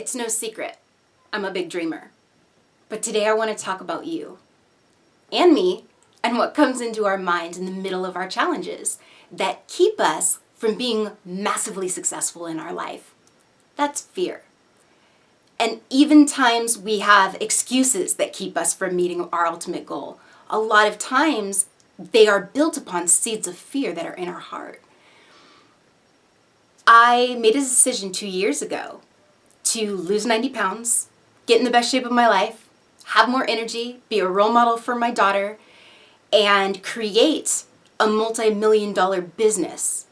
It's no secret, I'm a big dreamer. But today I want to talk about you and me and what comes into our mind in the middle of our challenges that keep us from being massively successful in our life. That's fear. And even times we have excuses that keep us from meeting our ultimate goal. A lot of times they are built upon seeds of fear that are in our heart. I made a decision 2 years ago to lose 90 pounds, get in the best shape of my life, have more energy, be a role model for my daughter, and create a multi-million-dollar business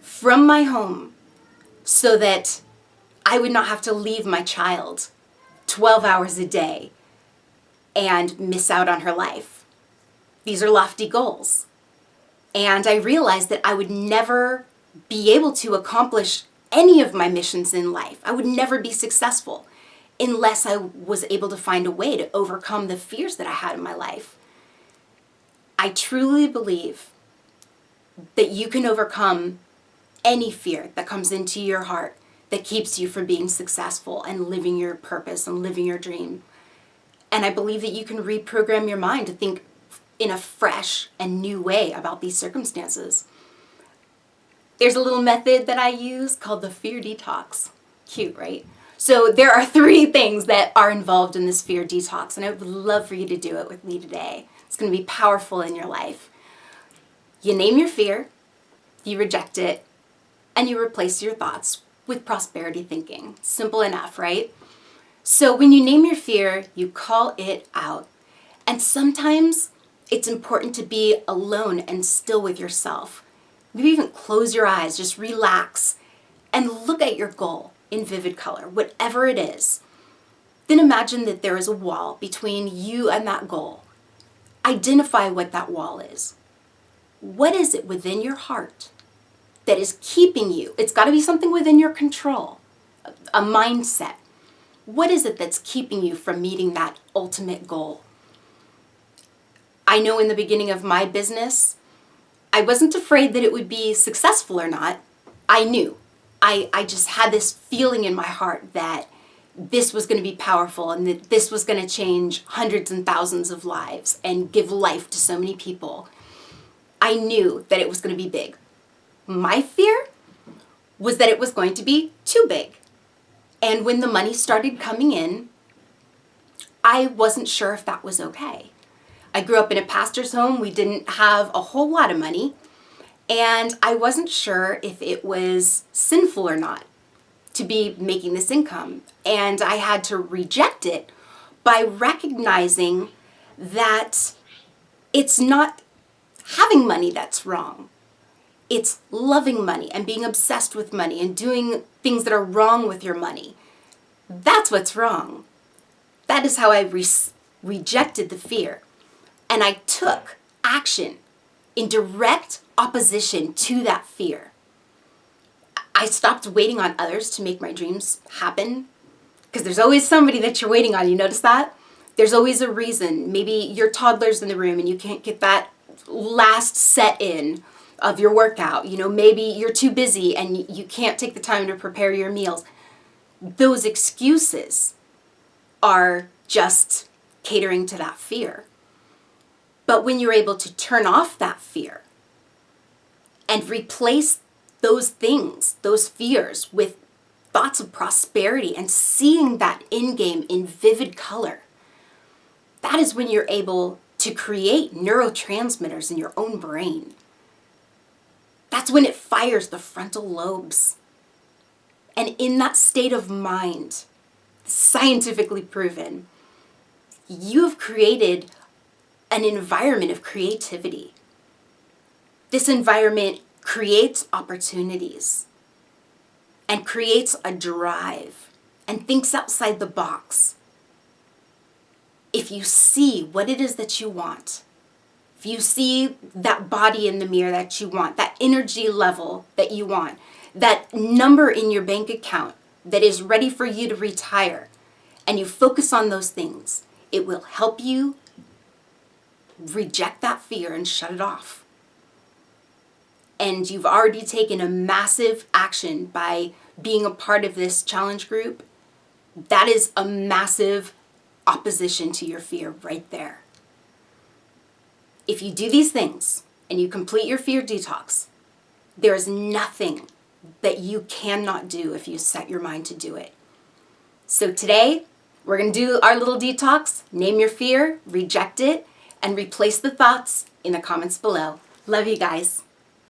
from my home so that I would not have to leave my child 12 hours a day and miss out on her life. These are lofty goals. And I realized that I would never be able to accomplish any of my missions in life. I would never be successful unless I was able to find a way to overcome the fears that I had in my life. I truly believe that you can overcome any fear that comes into your heart that keeps you from being successful and living your purpose and living your dream. And I believe that you can reprogram your mind to think in a fresh and new way about these circumstances. There's a little method that I use called the fear detox. Cute, right? So there are 3 things that are involved in this fear detox, and I would love for you to do it with me today. It's going to be powerful in your life. You name your fear, you reject it, and you replace your thoughts with prosperity thinking. Simple enough, right? So when you name your fear, you call it out. And sometimes it's important to be alone and still with yourself. Maybe even close your eyes, just relax, and look at your goal in vivid color, whatever it is. Then imagine that there is a wall between you and that goal. Identify what that wall is. What is it within your heart that is keeping you? It's got to be something within your control, a mindset. What is it that's keeping you from meeting that ultimate goal? I know in the beginning of my business, I wasn't afraid that it would be successful or not. I knew. I just had this feeling in my heart that this was going to be powerful and that this was going to change hundreds and thousands of lives and give life to so many people. I knew that it was going to be big. My fear was that it was going to be too big. And when the money started coming in, I wasn't sure if that was okay. I grew up in a pastor's home. We didn't have a whole lot of money, and I wasn't sure if it was sinful or not to be making this income. And I had to reject it by recognizing that it's not having money that's wrong. It's loving money and being obsessed with money and doing things that are wrong with your money. That's what's wrong. That is how I rejected the fear. And I took action in direct opposition to that fear. I stopped waiting on others to make my dreams happen, because there's always somebody that you're waiting on. You notice that? There's always a reason. Maybe your toddler's in the room and you can't get that last set in of your workout. Maybe you're too busy and you can't take the time to prepare your meals. Those excuses are just catering to that fear. But when you're able to turn off that fear and replace those things, those fears, with thoughts of prosperity and seeing that in-game in vivid color, that is when you're able to create neurotransmitters in your own brain. That's when it fires the frontal lobes. And in that state of mind, scientifically proven, you have created an environment of creativity. This environment creates opportunities and creates a drive and thinks outside the box. If you see what it is that you want, if you see that body in the mirror that you want, that energy level that you want, that number in your bank account that is ready for you to retire, and you focus on those things, it will help you reject that fear and shut it off. And you've already taken a massive action by being a part of this challenge group That is a massive opposition to your fear right there. If you do these things and you complete your fear detox, there is nothing that you cannot do if you set your mind to do it. So today, we're going to do our little detox. Name your fear, reject it, and replace the thoughts in the comments below. Love you guys.